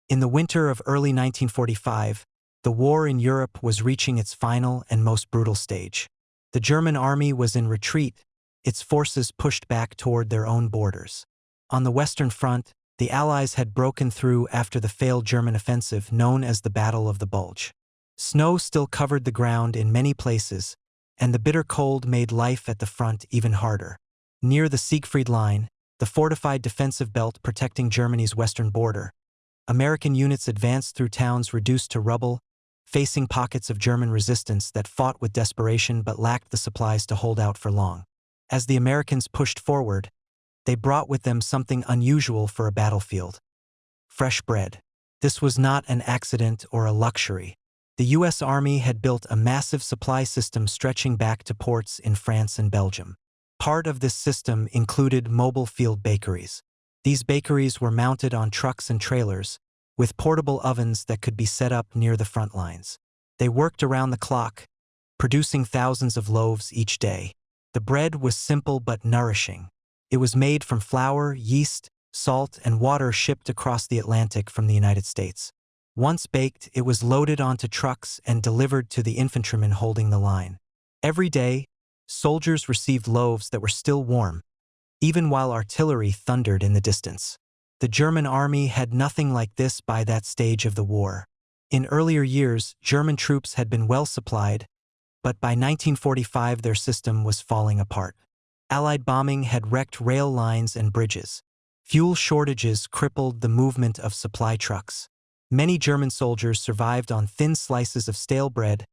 In the winter of early 1945, the war in Europe was reaching its final and most brutal stage. The German army was in retreat, its forces pushed back toward their own borders. On the Western Front, the Allies had broken through after the failed German offensive known as the Battle of the Bulge. Snow still covered the ground in many places, and the bitter cold made life at the front even harder. Near the Siegfried Line, the fortified defensive belt protecting Germany's western border, American units advanced through towns reduced to rubble, facing pockets of German resistance that fought with desperation but lacked the supplies to hold out for long. As the Americans pushed forward, they brought with them something unusual for a battlefield: fresh bread. This was not an accident or a luxury. The U.S. Army had built a massive supply system stretching back to ports in France and Belgium. Part of this system included mobile field bakeries. These bakeries were mounted on trucks and trailers, with portable ovens that could be set up near the front lines. They worked around the clock, producing thousands of loaves each day. The bread was simple but nourishing. It was made from flour, yeast, salt, and water shipped across the Atlantic from the United States. Once baked, it was loaded onto trucks and delivered to the infantrymen holding the line. Every day, soldiers received loaves that were still warm, even while artillery thundered in the distance. The German army had nothing like this by that stage of the war. In earlier years, German troops had been well supplied, but by 1945 their system was falling apart. Allied bombing had wrecked rail lines and bridges. Fuel shortages crippled the movement of supply trucks. Many German soldiers survived on thin slices of stale bread,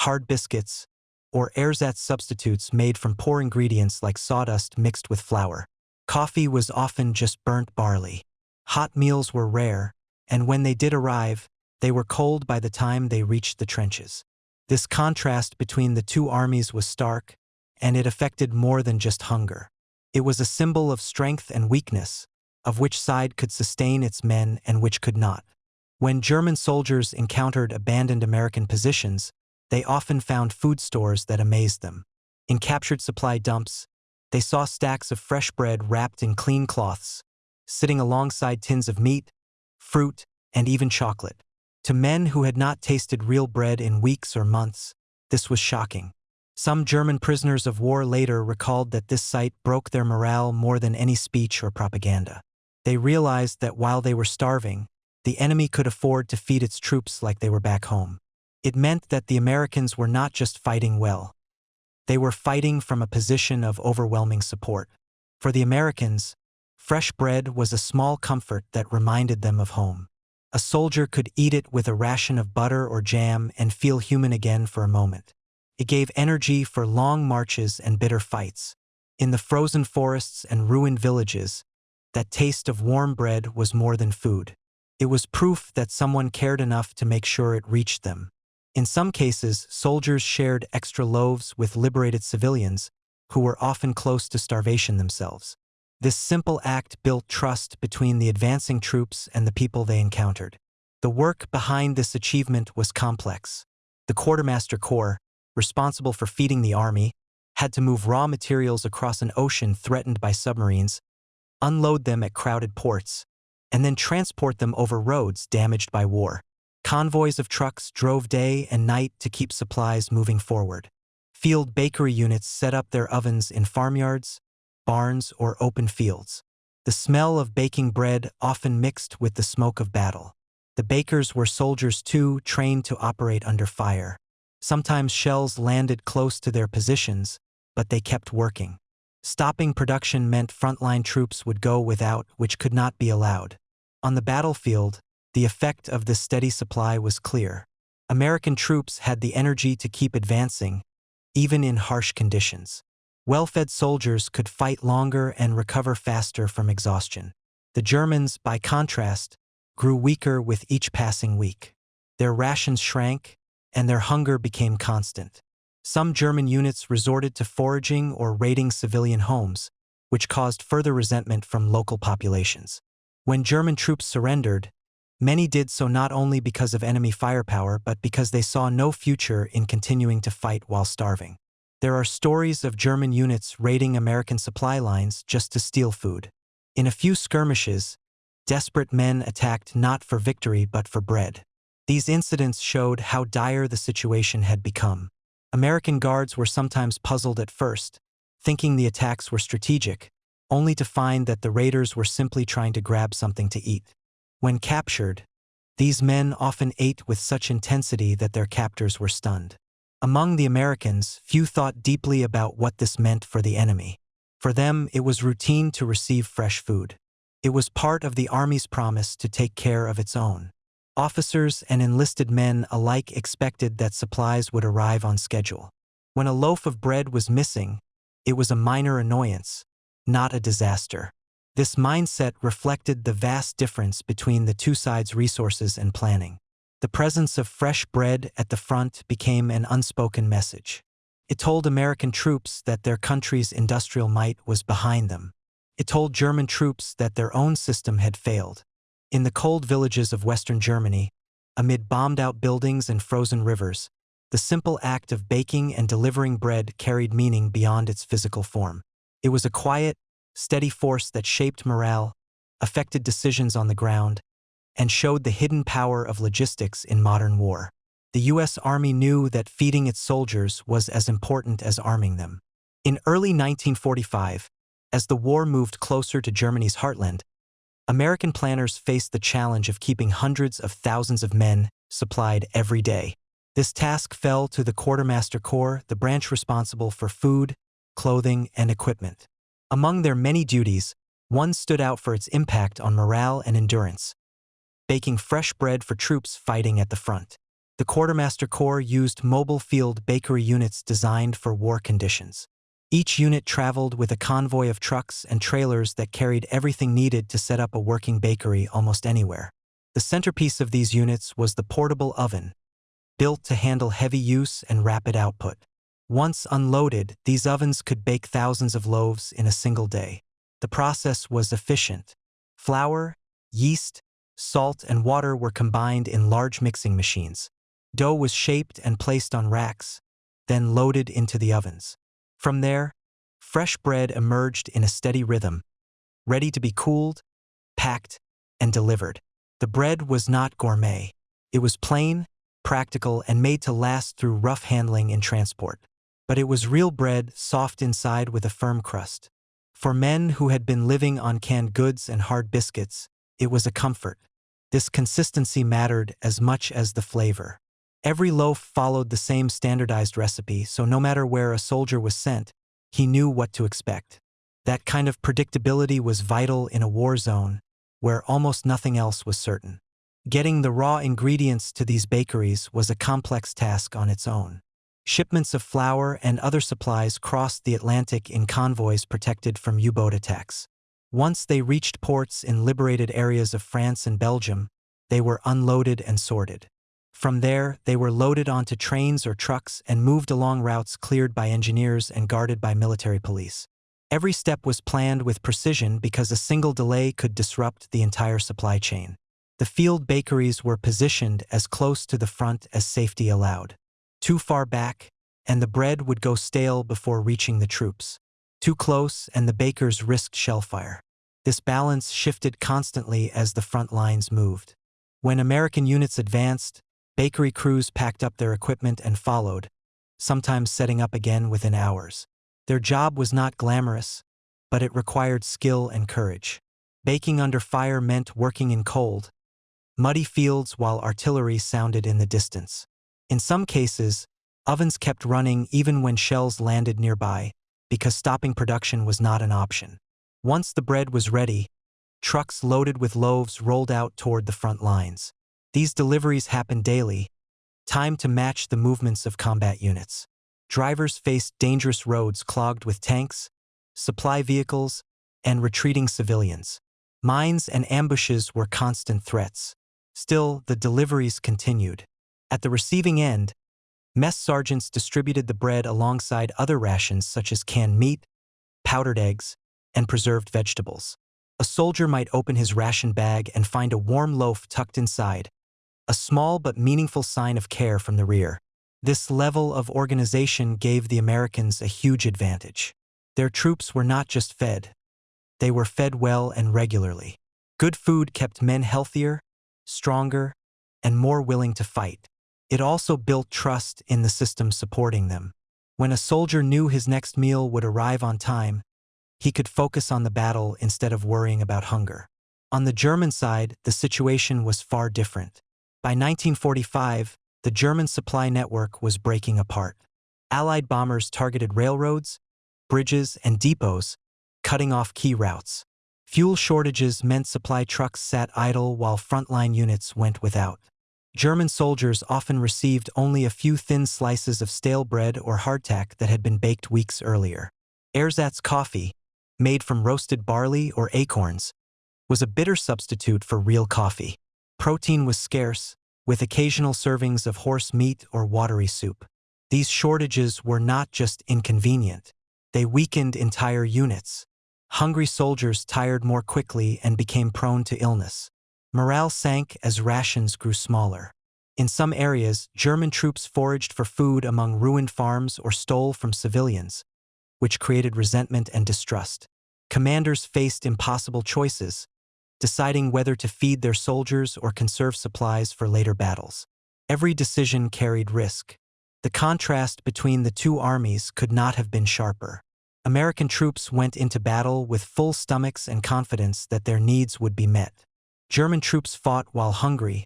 hard biscuits, or ersatz substitutes made from poor ingredients like sawdust mixed with flour. Coffee was often just burnt barley. Hot meals were rare, and when they did arrive, they were cold by the time they reached the trenches. This contrast between the two armies was stark, and it affected more than just hunger. It was a symbol of strength and weakness, of which side could sustain its men and which could not. When German soldiers encountered abandoned American positions, they often found food stores that amazed them. In captured supply dumps, they saw stacks of fresh bread wrapped in clean cloths, sitting alongside tins of meat, fruit, and even chocolate. To men who had not tasted real bread in weeks or months, this was shocking. Some German prisoners of war later recalled that this sight broke their morale more than any speech or propaganda. They realized that while they were starving, the enemy could afford to feed its troops like they were back home. It meant that the Americans were not just fighting well. They were fighting from a position of overwhelming support. For the Americans, fresh bread was a small comfort that reminded them of home. A soldier could eat it with a ration of butter or jam and feel human again for a moment. It gave energy for long marches and bitter fights. In the frozen forests and ruined villages, that taste of warm bread was more than food. It was proof that someone cared enough to make sure it reached them. In some cases, soldiers shared extra loaves with liberated civilians who were often close to starvation themselves. This simple act built trust between the advancing troops and the people they encountered. The work behind this achievement was complex. The Quartermaster Corps, responsible for feeding the army, had to move raw materials across an ocean threatened by submarines, unload them at crowded ports, and then transport them over roads damaged by war. Convoys of trucks drove day and night to keep supplies moving forward. Field bakery units set up their ovens in farmyards, barns, or open fields. The smell of baking bread often mixed with the smoke of battle. The bakers were soldiers too, trained to operate under fire. Sometimes shells landed close to their positions, but they kept working. Stopping production meant frontline troops would go without, which could not be allowed. On the battlefield, the effect of this steady supply was clear. American troops had the energy to keep advancing, even in harsh conditions. Well-fed soldiers could fight longer and recover faster from exhaustion. The Germans, by contrast, grew weaker with each passing week. Their rations shrank, and their hunger became constant. Some German units resorted to foraging or raiding civilian homes, which caused further resentment from local populations. When German troops surrendered, many did so not only because of enemy firepower but because they saw no future in continuing to fight while starving. There are stories of German units raiding American supply lines just to steal food. In a few skirmishes, Desperate men attacked not for victory but for bread. These incidents showed how dire the situation had become. American guards were sometimes puzzled at first, thinking the attacks were strategic, only to find that the raiders were simply trying to grab something to eat. When captured, these men often ate with such intensity that their captors were stunned. Among the Americans, few thought deeply about what this meant for the enemy. For them, it was routine to receive fresh food. It was part of the army's promise to take care of its own. Officers and enlisted men alike expected that supplies would arrive on schedule. When a loaf of bread was missing, it was a minor annoyance, not a disaster. This mindset reflected the vast difference between the two sides' resources and planning. The presence of fresh bread at the front became an unspoken message. It told American troops that their country's industrial might was behind them. It told German troops that their own system had failed. In the cold villages of Western Germany, amid bombed-out buildings and frozen rivers, the simple act of baking and delivering bread carried meaning beyond its physical form. It was a quiet, steady force that shaped morale, affected decisions on the ground, and showed the hidden power of logistics in modern war. The U.S. Army knew that feeding its soldiers was as important as arming them. In early 1945, as the war moved closer to Germany's heartland, American planners faced the challenge of keeping hundreds of thousands of men supplied every day. This task fell to the Quartermaster Corps, the branch responsible for food, clothing, and equipment. Among their many duties, one stood out for its impact on morale and endurance: baking fresh bread for troops fighting at the front. The Quartermaster Corps used mobile field bakery units designed for war conditions. Each unit traveled with a convoy of trucks and trailers that carried everything needed to set up a working bakery almost anywhere. The centerpiece of these units was the portable oven, built to handle heavy use and rapid output. Once unloaded, these ovens could bake thousands of loaves in a single day. The process was efficient. Flour, yeast, salt, and water were combined in large mixing machines. Dough was shaped and placed on racks, then loaded into the ovens. From there, fresh bread emerged in a steady rhythm, ready to be cooled, packed, and delivered. The bread was not gourmet. It was plain, practical, and made to last through rough handling and transport. But it was real bread, soft inside with a firm crust. For men who had been living on canned goods and hard biscuits, it was a comfort. This consistency mattered as much as the flavor. Every loaf followed the same standardized recipe, so no matter where a soldier was sent, he knew what to expect. That kind of predictability was vital in a war zone, where almost nothing else was certain. Getting the raw ingredients to these bakeries was a complex task on its own. Shipments of flour and other supplies crossed the Atlantic in convoys protected from U-boat attacks. Once they reached ports in liberated areas of France and Belgium, they were unloaded and sorted. From there, they were loaded onto trains or trucks and moved along routes cleared by engineers and guarded by military police. Every step was planned with precision because a single delay could disrupt the entire supply chain. The field bakeries were positioned as close to the front as safety allowed. Too far back, and the bread would go stale before reaching the troops. Too close, and the bakers risked shellfire. This balance shifted constantly as the front lines moved. When American units advanced, bakery crews packed up their equipment and followed, sometimes setting up again within hours. Their job was not glamorous, but it required skill and courage. Baking under fire meant working in cold, muddy fields while artillery sounded in the distance. In some cases, ovens kept running even when shells landed nearby, because stopping production was not an option. Once the bread was ready, trucks loaded with loaves rolled out toward the front lines. These deliveries happened daily, timed to match the movements of combat units. Drivers faced dangerous roads clogged with tanks, supply vehicles, and retreating civilians. Mines and ambushes were constant threats. Still, the deliveries continued. At the receiving end, mess sergeants distributed the bread alongside other rations such as canned meat, powdered eggs, and preserved vegetables. A soldier might open his ration bag and find a warm loaf tucked inside, a small but meaningful sign of care from the rear. This level of organization gave the Americans a huge advantage. Their troops were not just fed, they were fed well and regularly. Good food kept men healthier, stronger, and more willing to fight. It also built trust in the system supporting them. When a soldier knew his next meal would arrive on time, he could focus on the battle instead of worrying about hunger. On the German side, the situation was far different. By 1945, the German supply network was breaking apart. Allied bombers targeted railroads, bridges, and depots, cutting off key routes. Fuel shortages meant supply trucks sat idle while frontline units went without. German soldiers often received only a few thin slices of stale bread or hardtack that had been baked weeks earlier. Ersatz coffee, made from roasted barley or acorns, was a bitter substitute for real coffee. Protein was scarce, with occasional servings of horse meat or watery soup. These shortages were not just inconvenient, they weakened entire units. Hungry soldiers tired more quickly and became prone to illness. Morale sank as rations grew smaller. In some areas, German troops foraged for food among ruined farms or stole from civilians, which created resentment and distrust. Commanders faced impossible choices, deciding whether to feed their soldiers or conserve supplies for later battles. Every decision carried risk. The contrast between the two armies could not have been sharper. American troops went into battle with full stomachs and confidence that their needs would be met. German troops fought while hungry,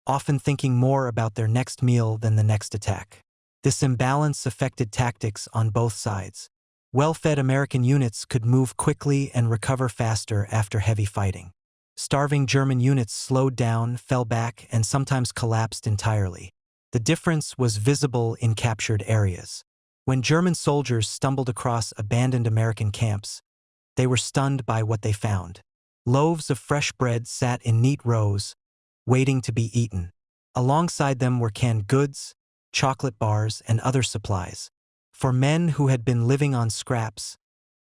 often thinking more about their next meal than the next attack. This imbalance affected tactics on both sides. Well-fed American units could move quickly and recover faster after heavy fighting. Starving German units slowed down, fell back, and sometimes collapsed entirely. The difference was visible in captured areas. When German soldiers stumbled across abandoned American camps, they were stunned by what they found. Loaves of fresh bread sat in neat rows, waiting to be eaten. Alongside them were canned goods, chocolate bars, and other supplies. For men who had been living on scraps,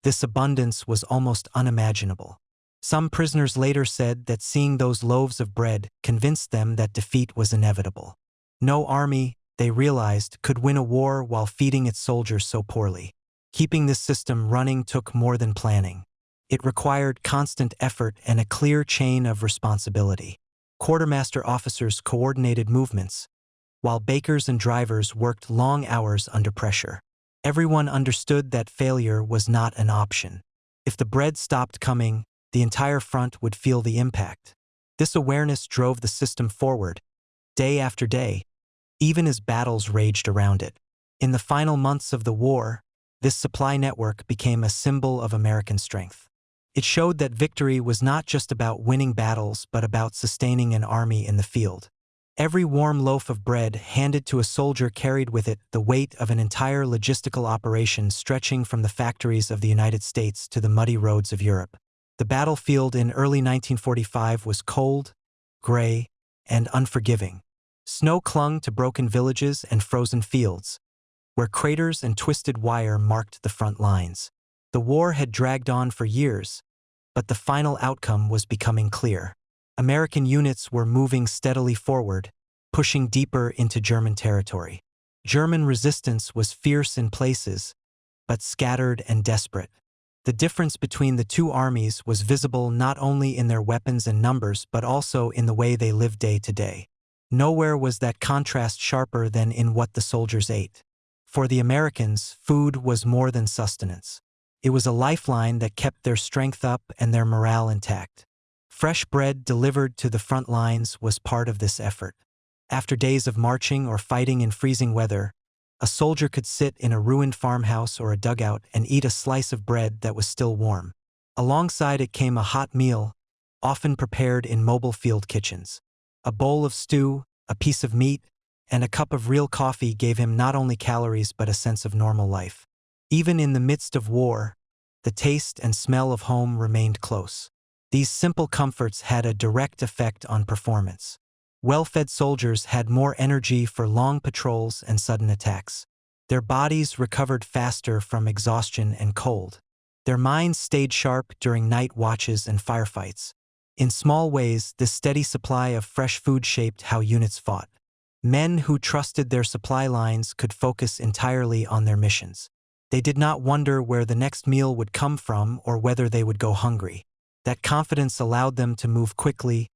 this abundance was almost unimaginable. Some prisoners later said that seeing those loaves of bread convinced them that defeat was inevitable. No army, they realized, could win a war while feeding its soldiers so poorly. Keeping this system running took more than planning. It required constant effort and a clear chain of responsibility. Quartermaster officers coordinated movements, while bakers and drivers worked long hours under pressure. Everyone understood that failure was not an option. If the bread stopped coming, the entire front would feel the impact. This awareness drove the system forward, day after day, even as battles raged around it. In the final months of the war, this supply network became a symbol of American strength. It showed that victory was not just about winning battles but about sustaining an army in the field. Every warm loaf of bread handed to a soldier carried with it the weight of an entire logistical operation stretching from the factories of the United States to the muddy roads of Europe. The battlefield in early 1945 was cold, gray, and unforgiving. Snow clung to broken villages and frozen fields, where craters and twisted wire marked the front lines. The war had dragged on for years, but the final outcome was becoming clear. American units were moving steadily forward, pushing deeper into German territory. German resistance was fierce in places, but scattered and desperate. The difference between the two armies was visible not only in their weapons and numbers but also in the way they lived day to day. Nowhere was that contrast sharper than in what the soldiers ate. For the Americans, food was more than sustenance. It was a lifeline that kept their strength up and their morale intact. Fresh bread delivered to the front lines was part of this effort. After days of marching or fighting in freezing weather, a soldier could sit in a ruined farmhouse or a dugout and eat a slice of bread that was still warm. Alongside it came a hot meal, often prepared in mobile field kitchens. A bowl of stew, a piece of meat, and a cup of real coffee gave him not only calories but a sense of normal life. Even in the midst of war, the taste and smell of home remained close. These simple comforts had a direct effect on performance. Well-fed soldiers had more energy for long patrols and sudden attacks. Their bodies recovered faster from exhaustion and cold. Their minds stayed sharp during night watches and firefights. In small ways, this steady supply of fresh food shaped how units fought. Men who trusted their supply lines could focus entirely on their missions. They did not wonder where the next meal would come from or whether they would go hungry. That confidence allowed them to move quickly,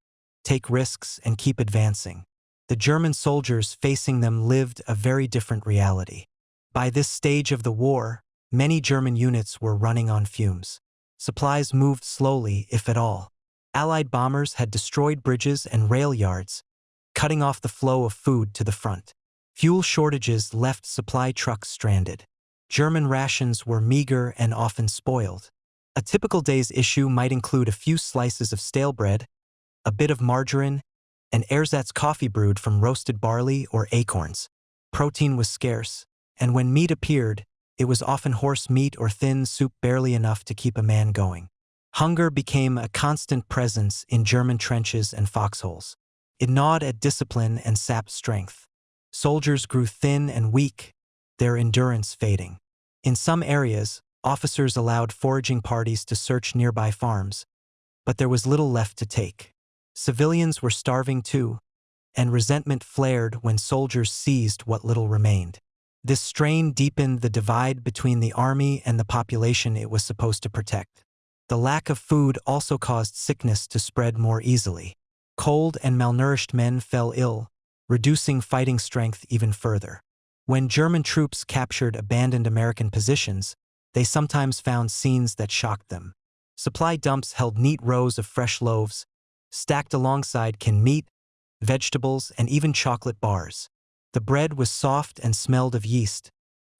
take risks, and keep advancing. The German soldiers facing them lived a very different reality. By this stage of the war, many German units were running on fumes. Supplies moved slowly, if at all. Allied bombers had destroyed bridges and rail yards, cutting off the flow of food to the front. Fuel shortages left supply trucks stranded. German rations were meager and often spoiled. A typical day's issue might include a few slices of stale bread, a bit of margarine, and ersatz coffee brewed from roasted barley or acorns. Protein was scarce, and when meat appeared, it was often horse meat or thin soup barely enough to keep a man going. Hunger became a constant presence in German trenches and foxholes. It gnawed at discipline and sapped strength. Soldiers grew thin and weak, their endurance fading. In some areas, officers allowed foraging parties to search nearby farms, but there was little left to take. Civilians were starving too, and resentment flared when soldiers seized what little remained. This strain deepened the divide between the army and the population it was supposed to protect. The lack of food also caused sickness to spread more easily. Cold and malnourished men fell ill, reducing fighting strength even further. When German troops captured abandoned American positions, they sometimes found scenes that shocked them. Supply dumps held neat rows of fresh loaves, stacked alongside canned meat, vegetables, and even chocolate bars. The bread was soft and smelled of yeast,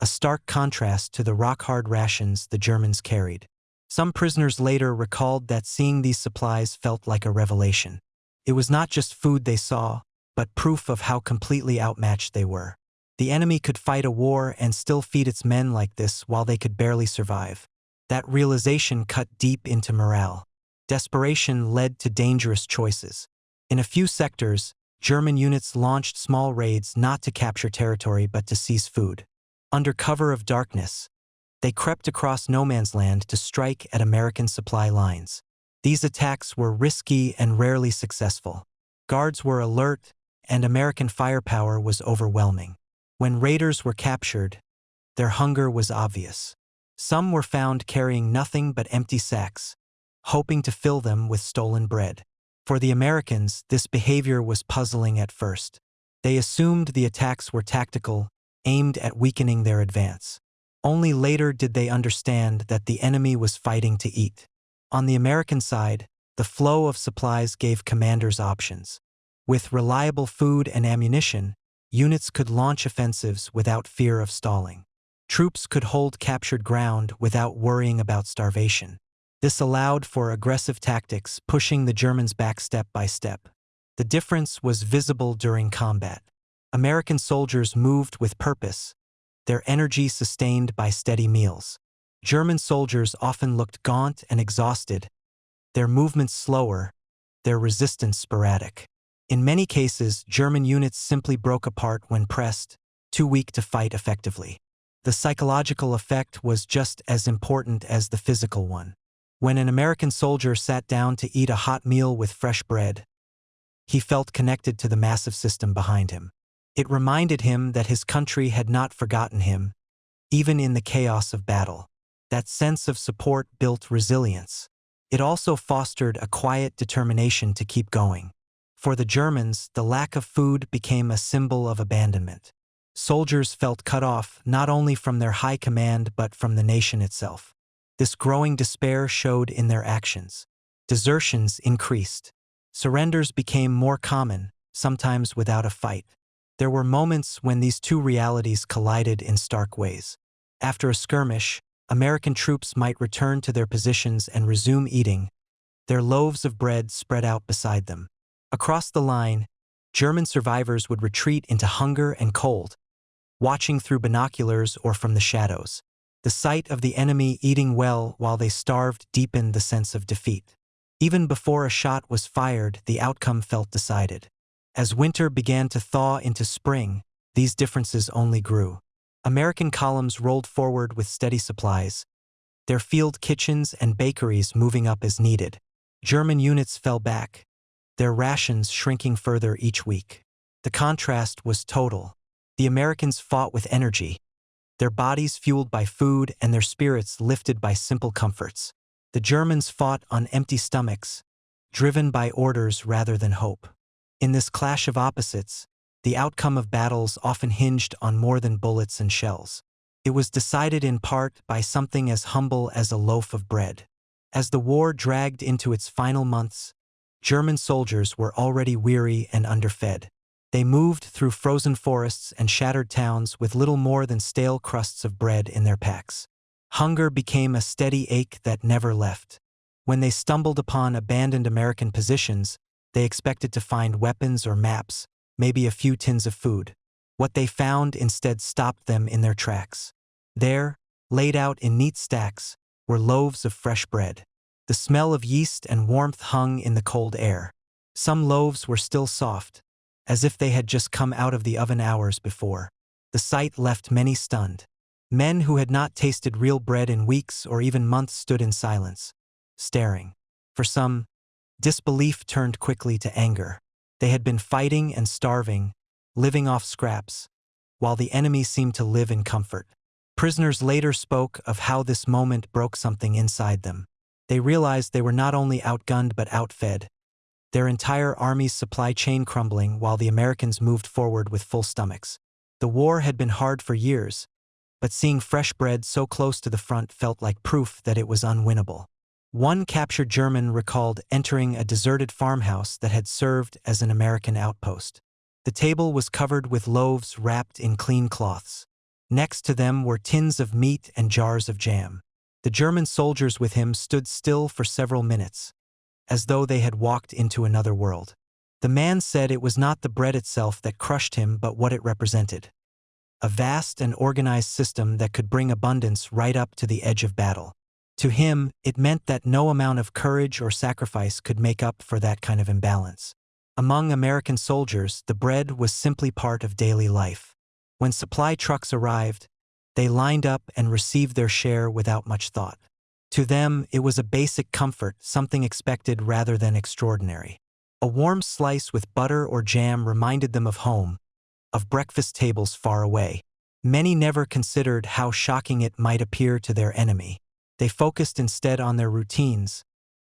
a stark contrast to the rock-hard rations the Germans carried. Some prisoners later recalled that seeing these supplies felt like a revelation. It was not just food they saw, but proof of how completely outmatched they were. The enemy could fight a war and still feed its men like this while they could barely survive. That realization cut deep into morale. Desperation led to dangerous choices. In a few sectors, German units launched small raids not to capture territory but to seize food. Under cover of darkness, they crept across no man's land to strike at American supply lines. These attacks were risky and rarely successful. Guards were alert, and American firepower was overwhelming. When raiders were captured, their hunger was obvious. Some were found carrying nothing but empty sacks, hoping to fill them with stolen bread. For the Americans, this behavior was puzzling at first. They assumed the attacks were tactical, aimed at weakening their advance. Only later did they understand that the enemy was fighting to eat. On the American side, the flow of supplies gave commanders options. With reliable food and ammunition, units could launch offensives without fear of stalling. Troops could hold captured ground without worrying about starvation. This allowed for aggressive tactics, pushing the Germans back step by step. The difference was visible during combat. American soldiers moved with purpose, their energy sustained by steady meals. German soldiers often looked gaunt and exhausted, their movements slower, their resistance sporadic. In many cases, German units simply broke apart when pressed, too weak to fight effectively. The psychological effect was just as important as the physical one. When an American soldier sat down to eat a hot meal with fresh bread, he felt connected to the massive system behind him. It reminded him that his country had not forgotten him, even in the chaos of battle. That sense of support built resilience. It also fostered a quiet determination to keep going. For the Germans, the lack of food became a symbol of abandonment. Soldiers felt cut off not only from their high command but from the nation itself. This growing despair showed in their actions. Desertions increased. Surrenders became more common, sometimes without a fight. There were moments when these two realities collided in stark ways. After a skirmish, American troops might return to their positions and resume eating, their loaves of bread spread out beside them. Across the line, German survivors would retreat into hunger and cold, watching through binoculars or from the shadows. The sight of the enemy eating well while they starved deepened the sense of defeat. Even before a shot was fired, the outcome felt decided. As winter began to thaw into spring, these differences only grew. American columns rolled forward with steady supplies, their field kitchens and bakeries moving up as needed. German units fell back, their rations shrinking further each week. The contrast was total. The Americans fought with energy, their bodies fueled by food and their spirits lifted by simple comforts. The Germans fought on empty stomachs, driven by orders rather than hope. In this clash of opposites, the outcome of battles often hinged on more than bullets and shells. It was decided in part by something as humble as a loaf of bread. As the war dragged into its final months, German soldiers were already weary and underfed. They moved through frozen forests and shattered towns with little more than stale crusts of bread in their packs. Hunger became a steady ache that never left. When they stumbled upon abandoned American positions, they expected to find weapons or maps, maybe a few tins of food. What they found instead stopped them in their tracks. There, laid out in neat stacks, were loaves of fresh bread. The smell of yeast and warmth hung in the cold air. Some loaves were still soft, as if they had just come out of the oven hours before. The sight left many stunned. Men who had not tasted real bread in weeks or even months stood in silence, staring. For some, disbelief turned quickly to anger. They had been fighting and starving, living off scraps, while the enemy seemed to live in comfort. Prisoners later spoke of how this moment broke something inside them. They realized they were not only outgunned but outfed, their entire army's supply chain crumbling while the Americans moved forward with full stomachs. The war had been hard for years, but seeing fresh bread so close to the front felt like proof that it was unwinnable. One captured German recalled entering a deserted farmhouse that had served as an American outpost. The table was covered with loaves wrapped in clean cloths. Next to them were tins of meat and jars of jam. The German soldiers with him stood still for several minutes, as though they had walked into another world. The man said it was not the bread itself that crushed him but what it represented. A vast and organized system that could bring abundance right up to the edge of battle. To him, it meant that no amount of courage or sacrifice could make up for that kind of imbalance. Among American soldiers, the bread was simply part of daily life. When supply trucks arrived, they lined up and received their share without much thought. To them, it was a basic comfort, something expected rather than extraordinary. A warm slice with butter or jam reminded them of home, of breakfast tables far away. Many never considered how shocking it might appear to their enemy. They focused instead on their routines,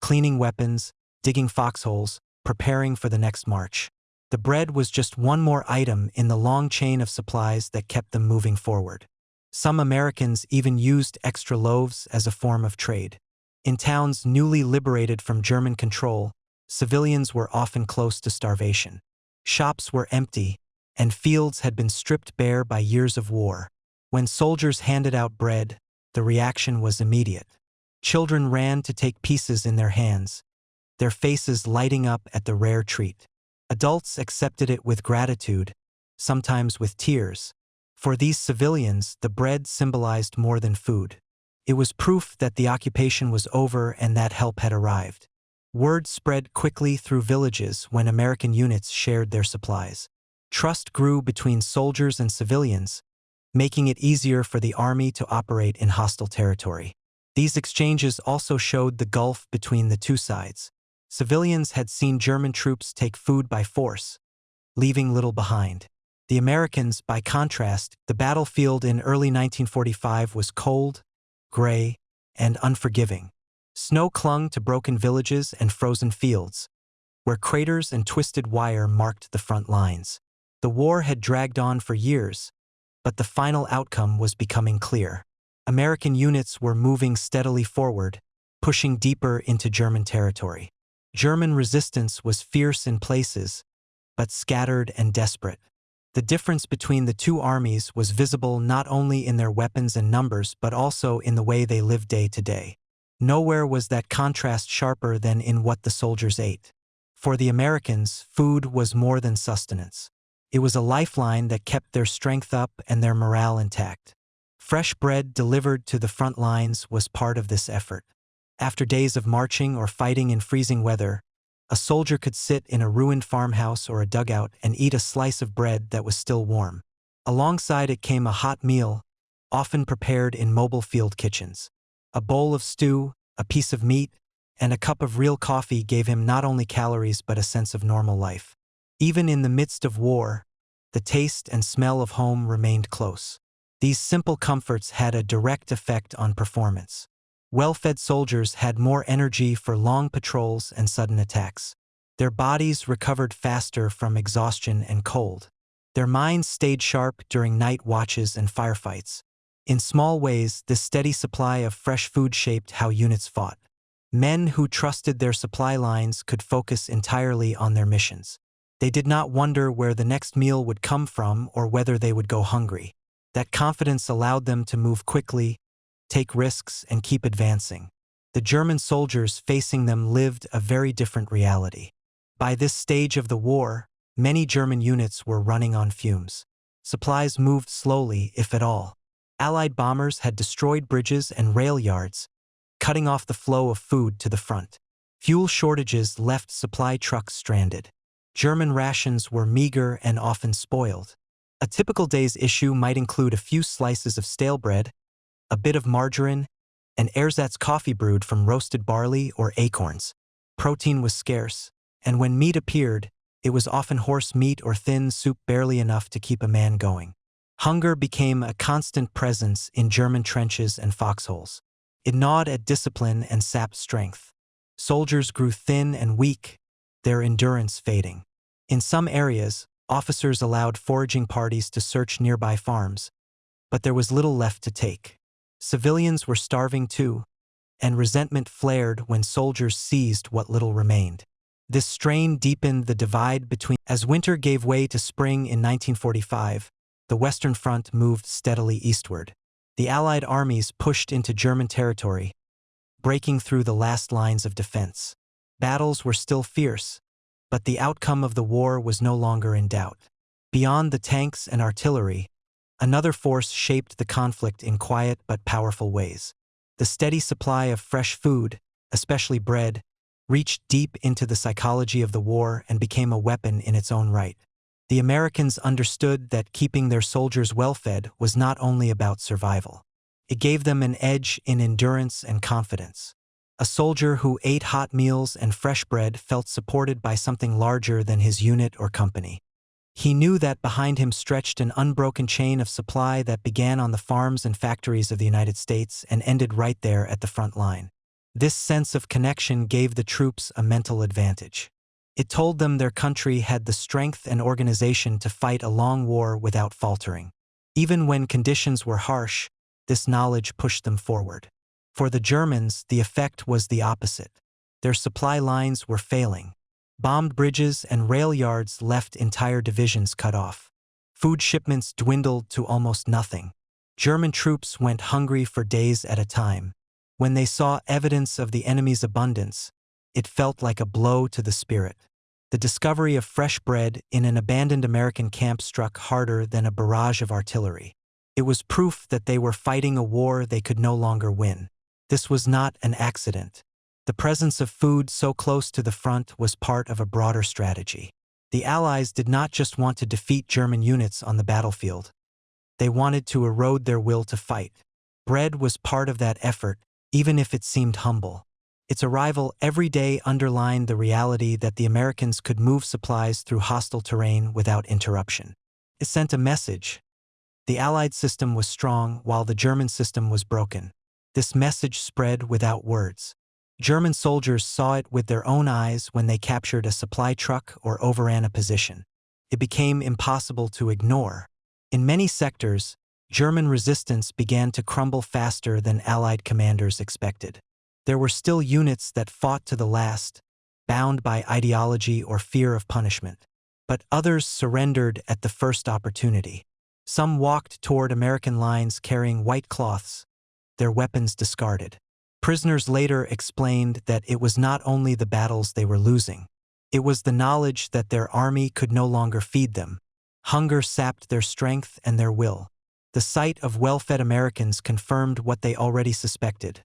cleaning weapons, digging foxholes, preparing for the next march. The bread was just one more item in the long chain of supplies that kept them moving forward. Some Americans even used extra loaves as a form of trade. In towns newly liberated from German control, civilians were often close to starvation. Shops were empty, and fields had been stripped bare by years of war. When soldiers handed out bread, the reaction was immediate. Children ran to take pieces in their hands, their faces lighting up at the rare treat. Adults accepted it with gratitude, sometimes with tears. For these civilians, the bread symbolized more than food. It was proof that the occupation was over and that help had arrived. Word spread quickly through villages when American units shared their supplies. Trust grew between soldiers and civilians, making it easier for the army to operate in hostile territory. These exchanges also showed the gulf between the two sides. Civilians had seen German troops take food by force, leaving little behind. The Americans, by contrast, the battlefield in early 1945 was cold, gray, and unforgiving. Snow clung to broken villages and frozen fields, where craters and twisted wire marked the front lines. The war had dragged on for years, but the final outcome was becoming clear. American units were moving steadily forward, pushing deeper into German territory. German resistance was fierce in places, but scattered and desperate. The difference between the two armies was visible not only in their weapons and numbers but also in the way they lived day to day. Nowhere was that contrast sharper than in what the soldiers ate. For the Americans, food was more than sustenance. It was a lifeline that kept their strength up and their morale intact. Fresh bread delivered to the front lines was part of this effort. After days of marching or fighting in freezing weather, a soldier could sit in a ruined farmhouse or a dugout and eat a slice of bread that was still warm. Alongside it came a hot meal, often prepared in mobile field kitchens. A bowl of stew, a piece of meat, and a cup of real coffee gave him not only calories but a sense of normal life. Even in the midst of war, the taste and smell of home remained close. These simple comforts had a direct effect on performance. Well-fed soldiers had more energy for long patrols and sudden attacks. Their bodies recovered faster from exhaustion and cold. Their minds stayed sharp during night watches and firefights. In small ways, this steady supply of fresh food shaped how units fought. Men who trusted their supply lines could focus entirely on their missions. They did not wonder where the next meal would come from or whether they would go hungry. That confidence allowed them to move quickly, take risks, and keep advancing. The German soldiers facing them lived a very different reality. By this stage of the war, many German units were running on fumes. Supplies moved slowly, if at all. Allied bombers had destroyed bridges and rail yards, cutting off the flow of food to the front. Fuel shortages left supply trucks stranded. German rations were meager and often spoiled. A typical day's issue might include a few slices of stale bread, a bit of margarine, and ersatz coffee brewed from roasted barley or acorns. Protein was scarce, and when meat appeared, it was often horse meat or thin soup barely enough to keep a man going. Hunger became a constant presence in German trenches and foxholes. It gnawed at discipline and sapped strength. Soldiers grew thin and weak, their endurance fading. In some areas, officers allowed foraging parties to search nearby farms, but there was little left to take. Civilians were starving too, and resentment flared when soldiers seized what little remained. This strain deepened the divide between. As winter gave way to spring in 1945, the Western Front moved steadily eastward. The Allied armies pushed into German territory, breaking through the last lines of defense. Battles were still fierce, but the outcome of the war was no longer in doubt. Beyond the tanks and artillery, another force shaped the conflict in quiet but powerful ways. The steady supply of fresh food, especially bread, reached deep into the psychology of the war and became a weapon in its own right. The Americans understood that keeping their soldiers well-fed was not only about survival. It gave them an edge in endurance and confidence. A soldier who ate hot meals and fresh bread felt supported by something larger than his unit or company. He knew that behind him stretched an unbroken chain of supply that began on the farms and factories of the United States and ended right there at the front line. This sense of connection gave the troops a mental advantage. It told them their country had the strength and organization to fight a long war without faltering. Even when conditions were harsh, this knowledge pushed them forward. For the Germans, the effect was the opposite. Their supply lines were failing. Bombed bridges and rail yards left entire divisions cut off. Food shipments dwindled to almost nothing. German troops went hungry for days at a time. When they saw evidence of the enemy's abundance, it felt like a blow to the spirit. The discovery of fresh bread in an abandoned American camp struck harder than a barrage of artillery. It was proof that they were fighting a war they could no longer win. This was not an accident. The presence of food so close to the front was part of a broader strategy. The Allies did not just want to defeat German units on the battlefield. They wanted to erode their will to fight. Bread was part of that effort, even if it seemed humble. Its arrival every day underlined the reality that the Americans could move supplies through hostile terrain without interruption. It sent a message. The Allied system was strong while the German system was broken. This message spread without words. German soldiers saw it with their own eyes when they captured a supply truck or overran a position. It became impossible to ignore. In many sectors, German resistance began to crumble faster than Allied commanders expected. There were still units that fought to the last, bound by ideology or fear of punishment. But others surrendered at the first opportunity. Some walked toward American lines carrying white cloths, their weapons discarded. Prisoners later explained that it was not only the battles they were losing. It was the knowledge that their army could no longer feed them. Hunger sapped their strength and their will. The sight of well-fed Americans confirmed what they already suspected.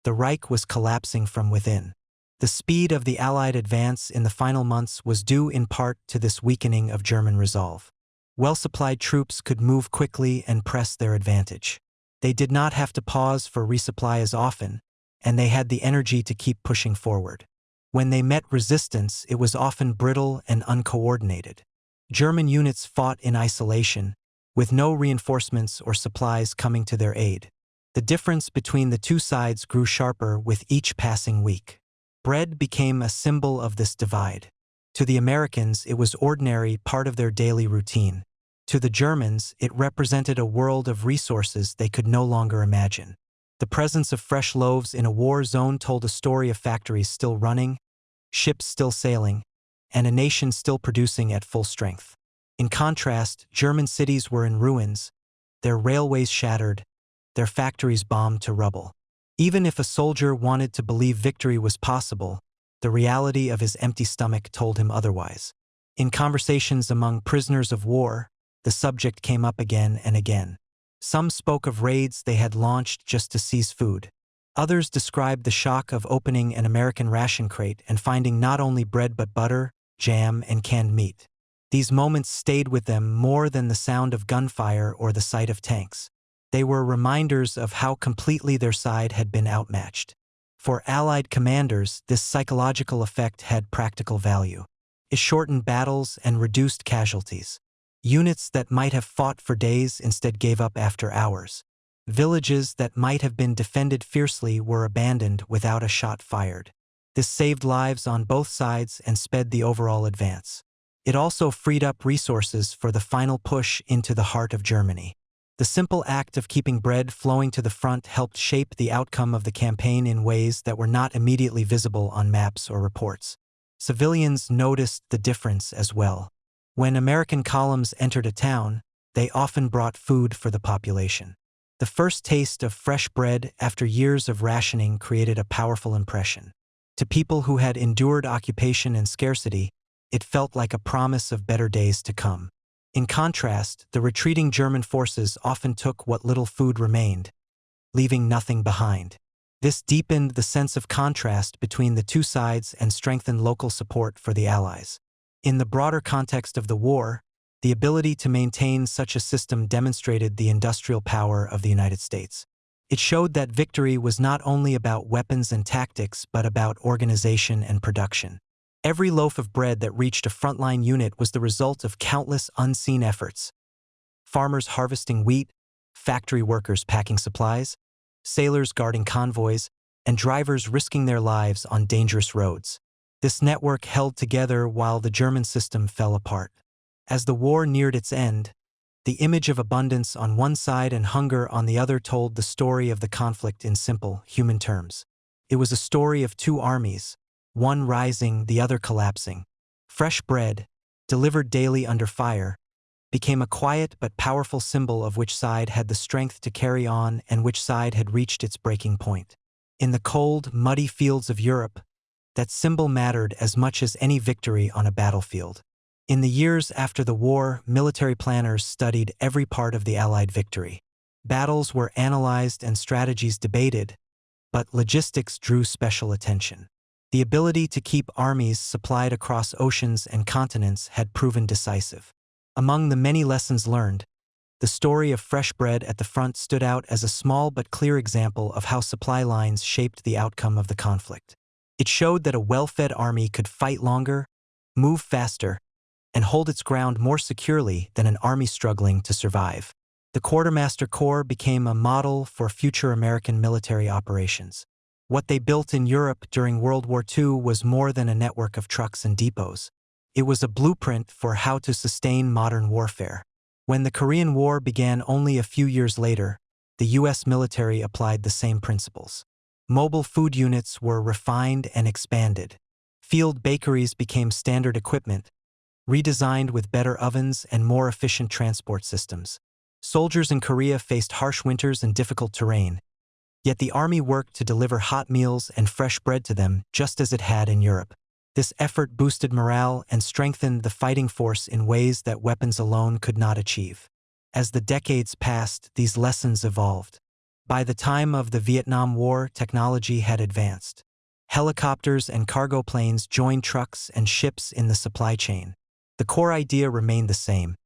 The Reich was collapsing from within. The speed of the Allied advance in the final months was due in part to this weakening of German resolve. Well-supplied troops could move quickly and press their advantage. They did not have to pause for resupply as often, and they had the energy to keep pushing forward. When they met resistance, it was often brittle and uncoordinated. German units fought in isolation, with no reinforcements or supplies coming to their aid. The difference between the two sides grew sharper with each passing week. Bread became a symbol of this divide. To the Americans, it was ordinary, part of their daily routine. To the Germans, it represented a world of resources they could no longer imagine. The presence of fresh loaves in a war zone told a story of factories still running, ships still sailing, and a nation still producing at full strength. In contrast, German cities were in ruins, their railways shattered, their factories bombed to rubble. Even if a soldier wanted to believe victory was possible, the reality of his empty stomach told him otherwise. In conversations among prisoners of war, the subject came up again and again. Some spoke of raids they had launched just to seize food. Others described the shock of opening an American ration crate and finding not only bread but butter, jam, and canned meat. These moments stayed with them more than the sound of gunfire or the sight of tanks. They were reminders of how completely their side had been outmatched. For Allied commanders, this psychological effect had practical value. It shortened battles and reduced casualties. Units that might have fought for days instead gave up after hours. Villages that might have been defended fiercely were abandoned without a shot fired. This saved lives on both sides and sped the overall advance. It also freed up resources for the final push into the heart of Germany. The simple act of keeping bread flowing to the front helped shape the outcome of the campaign in ways that were not immediately visible on maps or reports. Civilians noticed the difference as well. When American columns entered a town, they often brought food for the population. The first taste of fresh bread after years of rationing created a powerful impression. To people who had endured occupation and scarcity, it felt like a promise of better days to come. In contrast, the retreating German forces often took what little food remained, leaving nothing behind. This deepened the sense of contrast between the two sides and strengthened local support for the Allies. In the broader context of the war, the ability to maintain such a system demonstrated the industrial power of the United States. It showed that victory was not only about weapons and tactics but about organization and production. Every loaf of bread that reached a frontline unit was the result of countless unseen efforts. Farmers harvesting wheat, factory workers packing supplies, sailors guarding convoys, and drivers risking their lives on dangerous roads. This network held together while the German system fell apart. As the war neared its end, the image of abundance on one side and hunger on the other told the story of the conflict in simple, human terms. It was a story of two armies, one rising, the other collapsing. Fresh bread, delivered daily under fire, became a quiet but powerful symbol of which side had the strength to carry on and which side had reached its breaking point. In the cold, muddy fields of Europe, that symbol mattered as much as any victory on a battlefield. In the years after the war, military planners studied every part of the Allied victory. Battles were analyzed and strategies debated, but logistics drew special attention. The ability to keep armies supplied across oceans and continents had proven decisive. Among the many lessons learned, the story of fresh bread at the front stood out as a small but clear example of how supply lines shaped the outcome of the conflict. It showed that a well-fed army could fight longer, move faster, and hold its ground more securely than an army struggling to survive. The Quartermaster Corps became a model for future American military operations. What they built in Europe during World War II was more than a network of trucks and depots. It was a blueprint for how to sustain modern warfare. When the Korean War began only a few years later, the U.S. military applied the same principles. Mobile food units were refined and expanded. Field bakeries became standard equipment, redesigned with better ovens and more efficient transport systems. Soldiers in Korea faced harsh winters and difficult terrain, yet the army worked to deliver hot meals and fresh bread to them just as it had in Europe. This effort boosted morale and strengthened the fighting force in ways that weapons alone could not achieve. As the decades passed, these lessons evolved. By the time of the Vietnam War, technology had advanced. Helicopters and cargo planes joined trucks and ships in the supply chain. The core idea remained the same: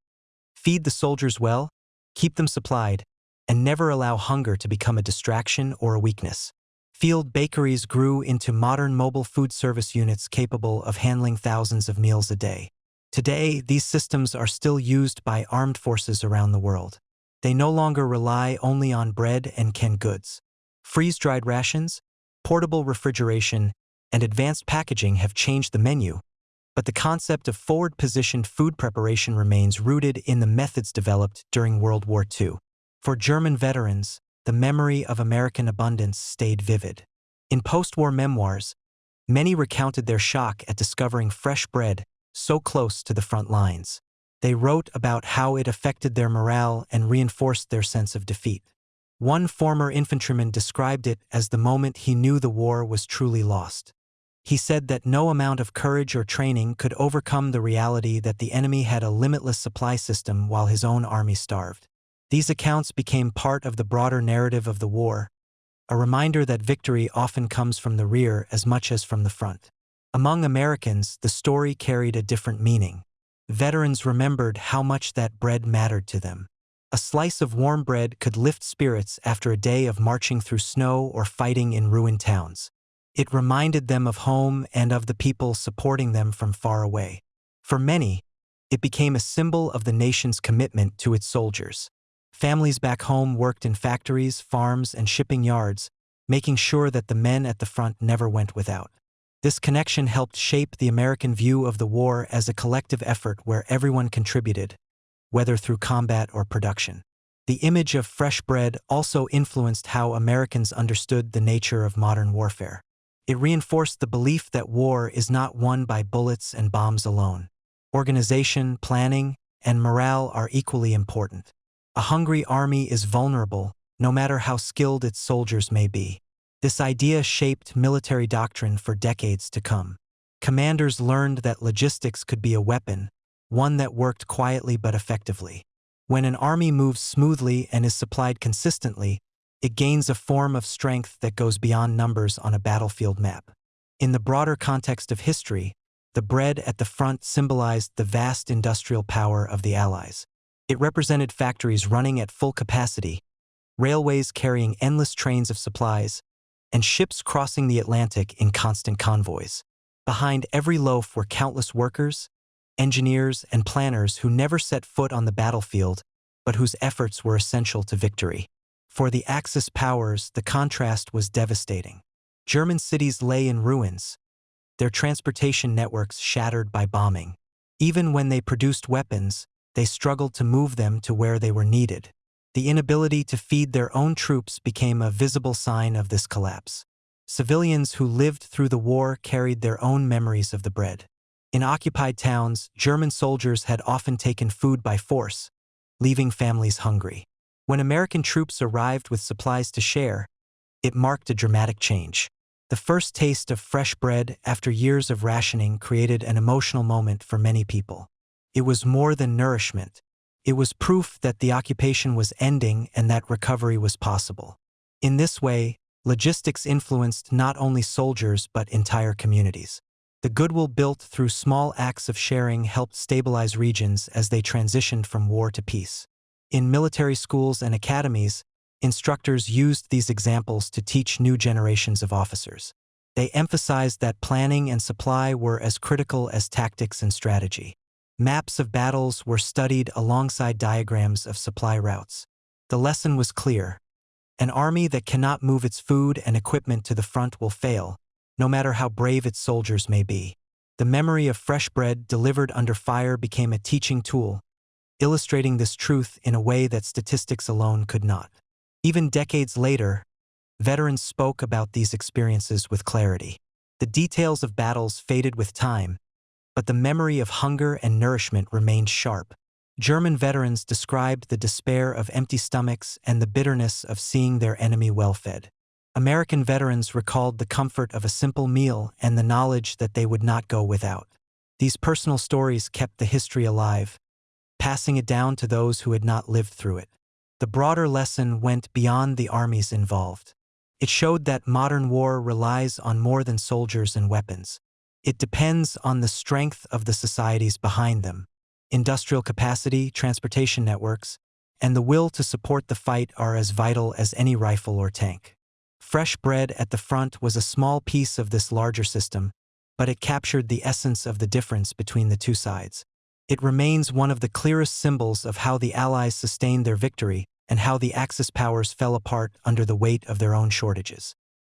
feed the soldiers well, keep them supplied, and never allow hunger to become a distraction or a weakness. Field bakeries grew into modern mobile food service units capable of handling thousands of meals a day. Today, these systems are still used by armed forces around the world. They no longer rely only on bread and canned goods. Freeze-dried rations, portable refrigeration, and advanced packaging have changed the menu, but the concept of forward-positioned food preparation remains rooted in the methods developed during World War II. For German veterans, the memory of American abundance stayed vivid. In post-war memoirs, many recounted their shock at discovering fresh bread so close to the front lines. They wrote about how it affected their morale and reinforced their sense of defeat. One former infantryman described it as the moment he knew the war was truly lost. He said that no amount of courage or training could overcome the reality that the enemy had a limitless supply system while his own army starved. These accounts became part of the broader narrative of the war, a reminder that victory often comes from the rear as much as from the front. Among Americans, the story carried a different meaning. Veterans remembered how much that bread mattered to them. A slice of warm bread could lift spirits after a day of marching through snow or fighting in ruined towns. It reminded them of home and of the people supporting them from far away. For many, it became a symbol of the nation's commitment to its soldiers. Families back home worked in factories, farms, and shipping yards, making sure that the men at the front never went without. This connection helped shape the American view of the war as a collective effort where everyone contributed, whether through combat or production. The image of fresh bread also influenced how Americans understood the nature of modern warfare. It reinforced the belief that war is not won by bullets and bombs alone. Organization, planning, and morale are equally important. A hungry army is vulnerable, no matter how skilled its soldiers may be. This idea shaped military doctrine for decades to come. Commanders learned that logistics could be a weapon, one that worked quietly but effectively. When an army moves smoothly and is supplied consistently, it gains a form of strength that goes beyond numbers on a battlefield map. In the broader context of history, the bread at the front symbolized the vast industrial power of the Allies. It represented factories running at full capacity, railways carrying endless trains of supplies, and ships crossing the Atlantic in constant convoys. Behind every loaf were countless workers, engineers, and planners who never set foot on the battlefield, but whose efforts were essential to victory. For the Axis powers, the contrast was devastating. German cities lay in ruins, their transportation networks shattered by bombing. Even when they produced weapons, they struggled to move them to where they were needed. The inability to feed their own troops became a visible sign of this collapse. Civilians who lived through the war carried their own memories of the bread. In occupied towns, German soldiers had often taken food by force, leaving families hungry. When American troops arrived with supplies to share, it marked a dramatic change. The first taste of fresh bread after years of rationing created an emotional moment for many people. It was more than nourishment. It was proof that the occupation was ending and that recovery was possible. In this way, logistics influenced not only soldiers but entire communities. The goodwill built through small acts of sharing helped stabilize regions as they transitioned from war to peace. In military schools and academies, instructors used these examples to teach new generations of officers. They emphasized that planning and supply were as critical as tactics and strategy. Maps of battles were studied alongside diagrams of supply routes. The lesson was clear. An army that cannot move its food and equipment to the front will fail, no matter how brave its soldiers may be. The memory of fresh bread delivered under fire became a teaching tool, illustrating this truth in a way that statistics alone could not. Even decades later, veterans spoke about these experiences with clarity. The details of battles faded with time, but the memory of hunger and nourishment remained sharp. German veterans described the despair of empty stomachs and the bitterness of seeing their enemy well-fed. American veterans recalled the comfort of a simple meal and the knowledge that they would not go without. These personal stories kept the history alive, passing it down to those who had not lived through it. The broader lesson went beyond the armies involved. It showed that modern war relies on more than soldiers and weapons. It depends on the strength of the societies behind them. Industrial capacity, transportation networks, and the will to support the fight are as vital as any rifle or tank. Fresh bread at the front was a small piece of this larger system, but it captured the essence of the difference between the two sides. It remains one of the clearest symbols of how the Allies sustained their victory and how the Axis powers fell apart under the weight of their own shortages.